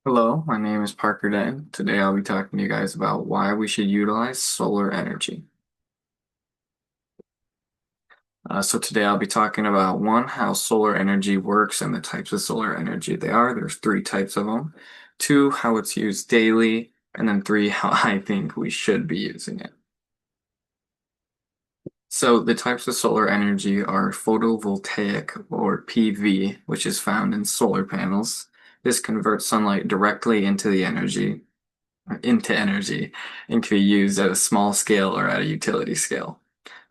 Hello, my name is Parker Denton. Today I'll be talking to you guys about why we should utilize solar energy. So today I'll be talking about one, how solar energy works and the types of solar energy they are. There's three types of them. Two, how it's used daily. And then three, how I think we should be using it. So the types of solar energy are photovoltaic or PV, which is found in solar panels. This converts sunlight directly into energy and can be used at a small scale or at a utility scale.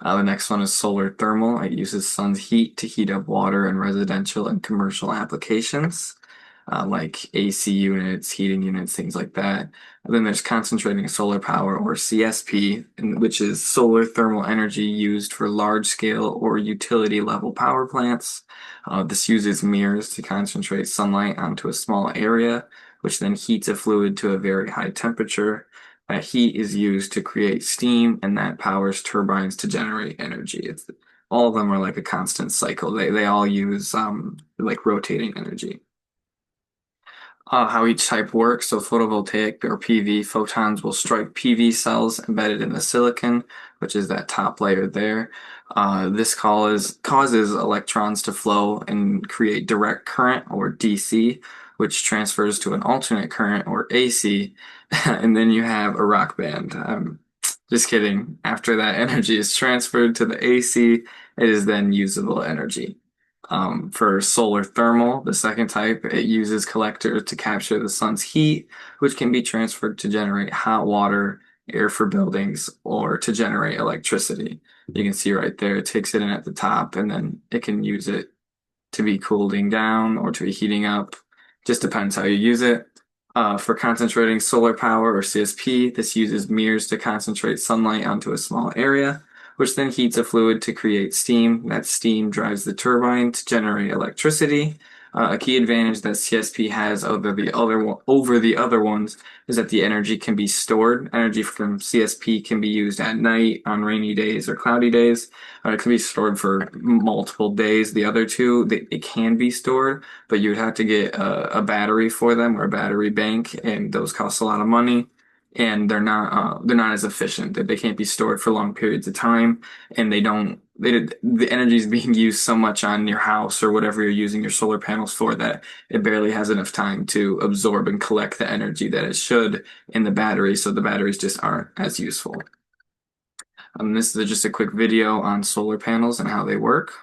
The next one is solar thermal. It uses sun's heat to heat up water in residential and commercial applications, like AC units, heating units, things like that. And then there's concentrating solar power, or CSP, which is solar thermal energy used for large scale or utility level power plants. This uses mirrors to concentrate sunlight onto a small area, which then heats a fluid to a very high temperature. That heat is used to create steam, and that powers turbines to generate energy. All of them are like a constant cycle. They all use like rotating energy. How each type works. So photovoltaic or PV photons will strike PV cells embedded in the silicon, which is that top layer there. This causes electrons to flow and create direct current, or DC, which transfers to an alternate current, or AC, and then you have a rock band. Just kidding. After that energy is transferred to the AC, it is then usable energy. For solar thermal, the second type, it uses collectors to capture the sun's heat, which can be transferred to generate hot water, air for buildings, or to generate electricity. You can see right there, it takes it in at the top, and then it can use it to be cooling down or to be heating up. Just depends how you use it. For concentrating solar power, or CSP, this uses mirrors to concentrate sunlight onto a small area, which then heats a fluid to create steam. That steam drives the turbine to generate electricity. A key advantage that CSP has over the other ones is that the energy can be stored. Energy from CSP can be used at night, on rainy days or cloudy days. It can be stored for multiple days. The other two, it can be stored, but you would have to get a battery for them, or a battery bank, and those cost a lot of money. And they're not as efficient. That they can't be stored for long periods of time, and the energy is being used so much on your house or whatever you're using your solar panels for, that it barely has enough time to absorb and collect the energy that it should in the battery. So the batteries just aren't as useful. This is just a quick video on solar panels and how they work.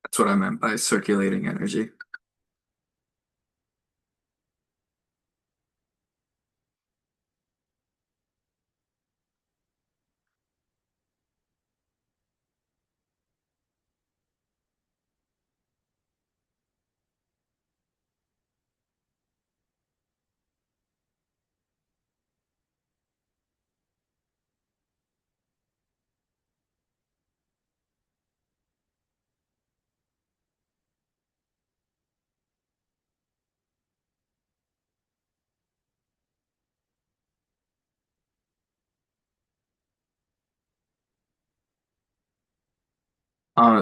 That's what I meant by circulating energy.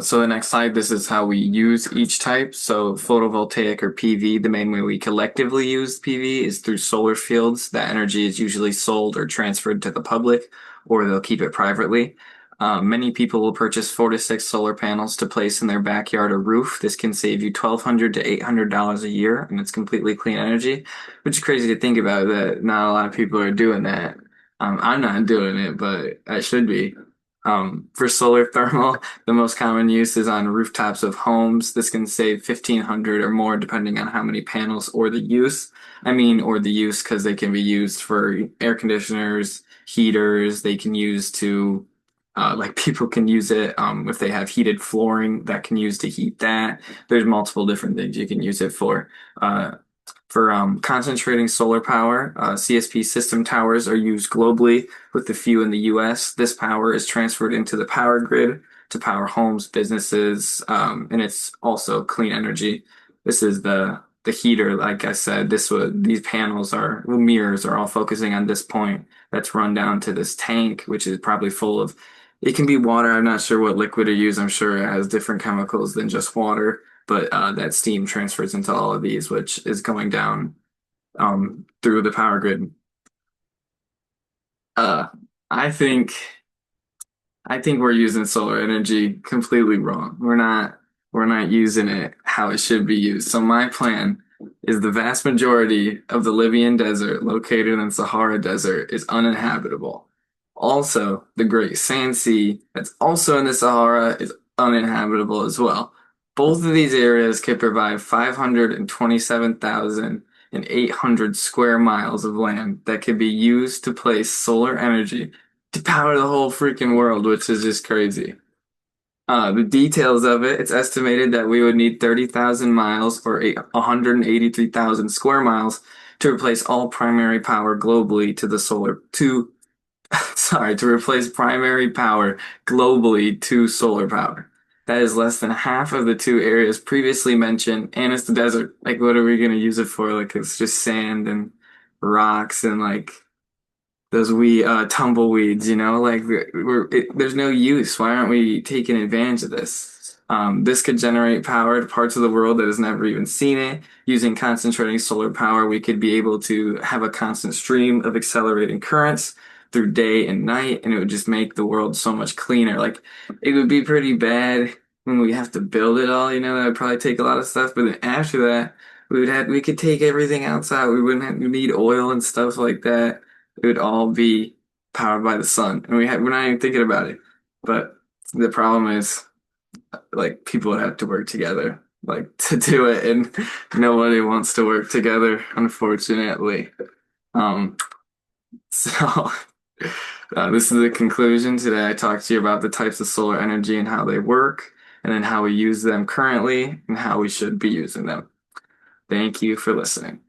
So the next slide, this is how we use each type. So photovoltaic or PV, the main way we collectively use PV is through solar fields. That energy is usually sold or transferred to the public, or they'll keep it privately. Many people will purchase 4 to 6 solar panels to place in their backyard or roof. This can save you $1,200 to $800 a year, and it's completely clean energy, which is crazy to think about that not a lot of people are doing that. I'm not doing it, but I should be. For solar thermal, the most common use is on rooftops of homes. This can save 1,500 or more depending on how many panels or the use. Or the use because they can be used for air conditioners, heaters, they can use to like people can use it if they have heated flooring that can use to heat that. There's multiple different things you can use it for. Uh, for concentrating solar power, CSP system towers are used globally, with a few in the US. This power is transferred into the power grid to power homes, businesses, and it's also clean energy. This is the heater, like I said. These panels are mirrors are all focusing on this point that's run down to this tank, which is probably full of. It can be water. I'm not sure what liquid to use. I'm sure it has different chemicals than just water, but that steam transfers into all of these, which is going down through the power grid. Uh, I think I think we're using solar energy completely wrong. We're not using it how it should be used. So my plan is the vast majority of the Libyan desert located in the Sahara Desert is uninhabitable. Also, the Great Sand Sea that's also in the Sahara is uninhabitable as well. Both of these areas could provide 527,800 square miles of land that could be used to place solar energy to power the whole freaking world, which is just crazy. The details of it, it's estimated that we would need 30,000 miles or 183,000 square miles to replace all primary power globally to the solar to sorry, to replace primary power globally to solar power. That is less than half of the two areas previously mentioned, and it's the desert. Like, what are we going to use it for? Like, it's just sand and rocks and like those we tumbleweeds, like there's no use. Why aren't we taking advantage of this? This could generate power to parts of the world that has never even seen it. Using concentrating solar power, we could be able to have a constant stream of accelerating currents through day and night, and it would just make the world so much cleaner. Like it would be pretty bad when we have to build it all, that would probably take a lot of stuff. But then after that, we could take everything outside. We wouldn't have, we need oil and stuff like that. It would all be powered by the sun, and we're not even thinking about it. But the problem is, like, people would have to work together, like, to do it, and nobody wants to work together, unfortunately. Um, so this is the conclusion. Today, I talked to you about the types of solar energy and how they work, and then how we use them currently, and how we should be using them. Thank you for listening.